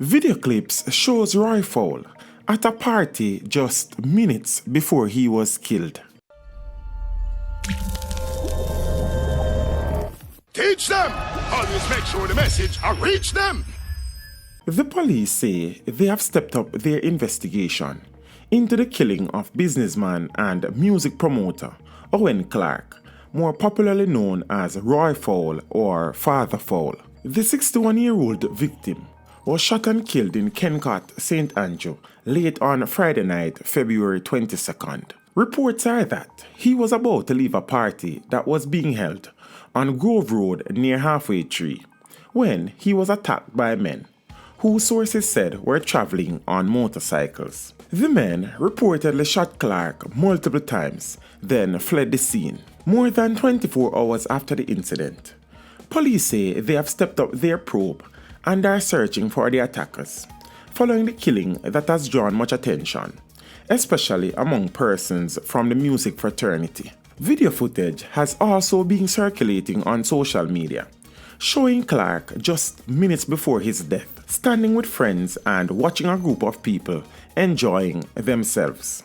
Video clips shows Roy Fowl at a party just minutes before he was killed. Teach them! Always make sure the message reach them! The police say they have stepped up their investigation into the killing of businessman and music promoter Owen Clarke, more popularly known as Roy Fowl or Father Fowl. The 61-year-old victim was shot and killed in Kencot, St. Andrew, late on Friday night, February 22nd. Reports are that he was about to leave a party that was being held on Grove Road near Halfway Tree when he was attacked by men who sources said were traveling on motorcycles. The men reportedly shot Clarke multiple times, then fled the scene. More than 24 hours after the incident, police say they have stepped up their probe and are searching for the attackers, following the killing that has drawn much attention, especially among persons from the music fraternity. Video footage has also been circulating on social media, showing Clarke just minutes before his death, standing with friends and watching a group of people enjoying themselves.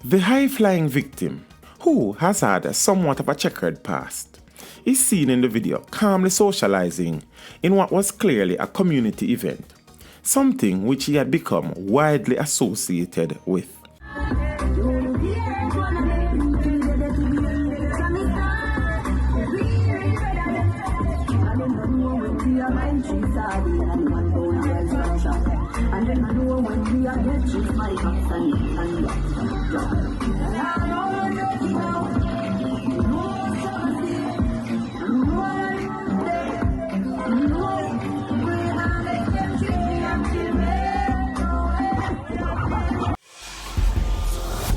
The high-flying victim, who has had somewhat of a checkered past, is seen in the video calmly socializing in what was clearly a community event, something which he had become widely associated with.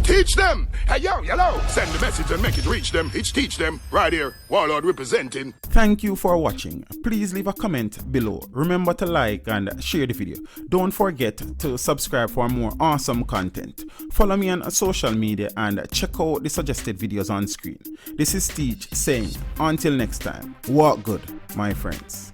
Teach them! Hey, yo, hello! Send the message and make it reach them. It's teach them. Right here, Warlord representing. Thank you for watching. Please leave a comment below. Remember to like and share the video. Don't forget to subscribe for more awesome content. Follow me on social media and check out the suggested videos on screen. This is Teach saying, until next time, walk good, my friends.